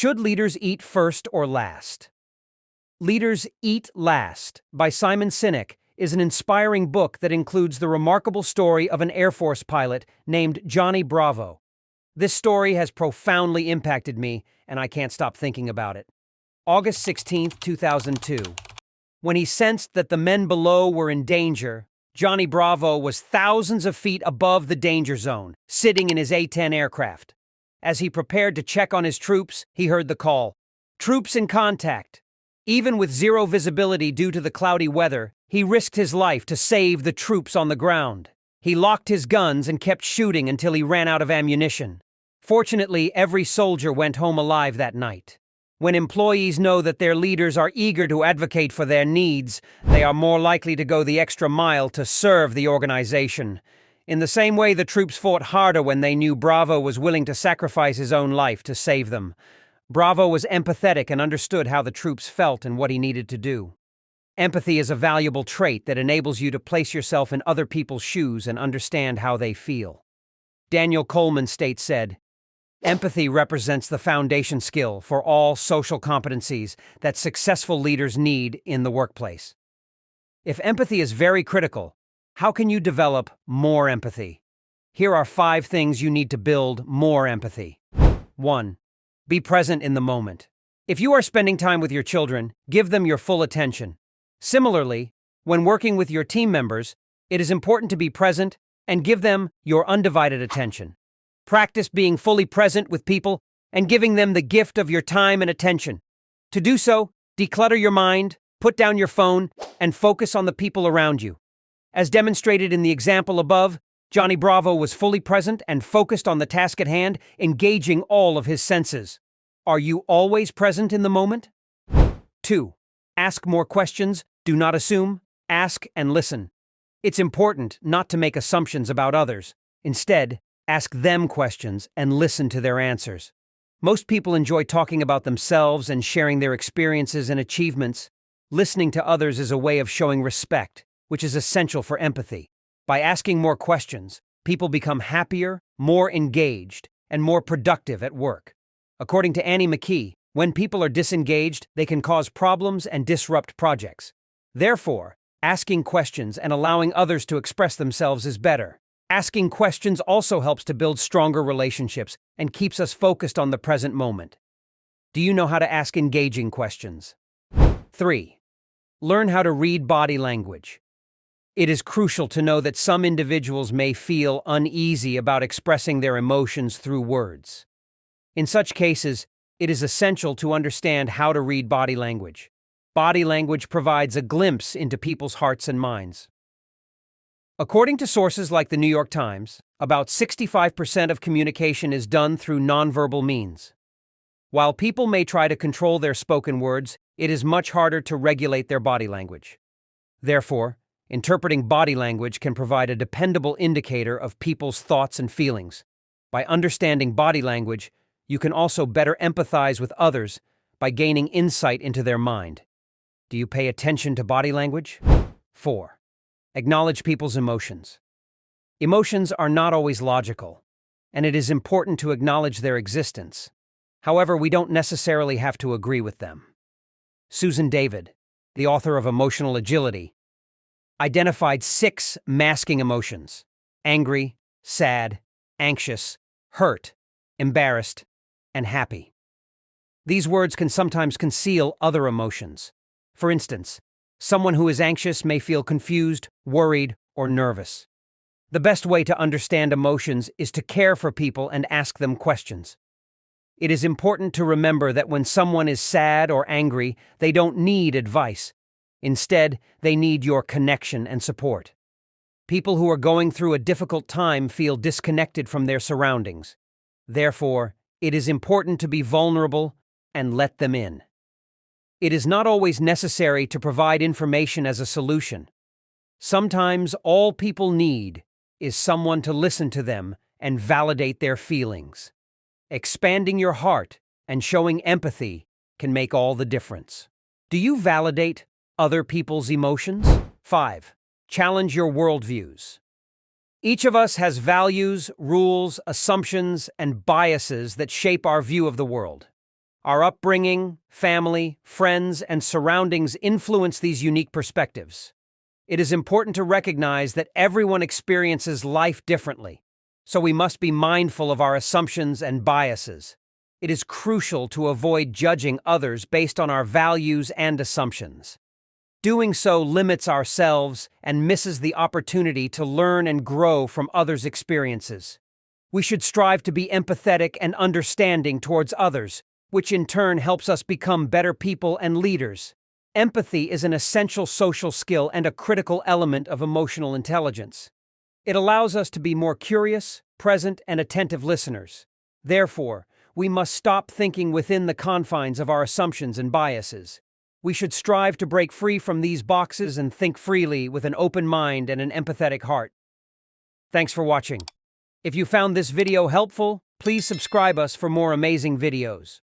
Should leaders eat first or last? Leaders Eat Last by Simon Sinek is an inspiring book that includes the remarkable story of an Air Force pilot named Johnny Bravo. This story has profoundly impacted me, and I can't stop thinking about it. August 16, 2002. When he sensed that the men below were in danger, Johnny Bravo was thousands of feet above the danger zone, sitting in his A-10 aircraft. As he prepared to check on his troops, he heard the call, "Troops in contact." Even with zero visibility due to the cloudy weather, he risked his life to save the troops on the ground. He locked his guns and kept shooting until he ran out of ammunition. Fortunately, every soldier went home alive that night. When employees know that their leaders are eager to advocate for their needs, they are more likely to go the extra mile to serve the organization. In the same way, the troops fought harder when they knew Bravo was willing to sacrifice his own life to save them. Bravo was empathetic and understood how the troops felt and what he needed to do. Empathy is a valuable trait that enables you to place yourself in other people's shoes and understand how they feel. Daniel Coleman said, "Empathy represents the foundation skill for all social competencies that successful leaders need in the workplace." If empathy is very critical, how can you develop more empathy? Here are 5 things you need to build more empathy. 1. Be present in the moment. If you are spending time with your children, give them your full attention. Similarly, when working with your team members, it is important to be present and give them your undivided attention. Practice being fully present with people and giving them the gift of your time and attention. To do so, declutter your mind, put down your phone, and focus on the people around you. As demonstrated in the example above, Johnny Bravo was fully present and focused on the task at hand, engaging all of his senses. Are you always present in the moment? 2. Ask more questions. Do not assume. Ask and listen. It's important not to make assumptions about others. Instead, ask them questions and listen to their answers. Most people enjoy talking about themselves and sharing their experiences and achievements. Listening to others is a way of showing respect, which is essential for empathy. By asking more questions, people become happier, more engaged, and more productive at work. According to Annie McKee, when people are disengaged, they can cause problems and disrupt projects. Therefore, asking questions and allowing others to express themselves is better. Asking questions also helps to build stronger relationships and keeps us focused on the present moment. Do you know how to ask engaging questions? 3. Learn how to read body language. It is crucial to know that some individuals may feel uneasy about expressing their emotions through words. In such cases, it is essential to understand how to read body language. Body language provides a glimpse into people's hearts and minds. According to sources like the New York Times, about 65% of communication is done through nonverbal means. While people may try to control their spoken words, it is much harder to regulate their body language. Therefore, interpreting body language can provide a dependable indicator of people's thoughts and feelings. By understanding body language, you can also better empathize with others by gaining insight into their mind. Do you pay attention to body language? 4. Acknowledge people's emotions. Emotions are not always logical, and it is important to acknowledge their existence. However, we don't necessarily have to agree with them. Susan David, the author of Emotional Agility, identified 6 masking emotions: angry, sad, anxious, hurt, embarrassed, and happy. These words can sometimes conceal other emotions. For instance, someone who is anxious may feel confused, worried, or nervous. The best way to understand emotions is to care for people and ask them questions. It is important to remember that when someone is sad or angry, they don't need advice. Instead, they need your connection and support. People who are going through a difficult time feel disconnected from their surroundings. Therefore, it is important to be vulnerable and let them in. It is not always necessary to provide information as a solution. Sometimes all people need is someone to listen to them and validate their feelings. Expanding your heart and showing empathy can make all the difference. Do you validate other people's emotions? 5. Challenge your worldviews. Each of us has values, rules, assumptions, and biases that shape our view of the world. Our upbringing, family, friends, and surroundings influence these unique perspectives. It is important to recognize that everyone experiences life differently, so we must be mindful of our assumptions and biases. It is crucial to avoid judging others based on our values and assumptions. Doing so limits ourselves and misses the opportunity to learn and grow from others' experiences. We should strive to be empathetic and understanding towards others, which in turn helps us become better people and leaders. Empathy is an essential social skill and a critical element of emotional intelligence. It allows us to be more curious, present, and attentive listeners. Therefore, we must stop thinking within the confines of our assumptions and biases. We should strive to break free from these boxes and think freely with an open mind and an empathetic heart. Thanks for watching. If you found this video helpful, please subscribe us for more amazing videos.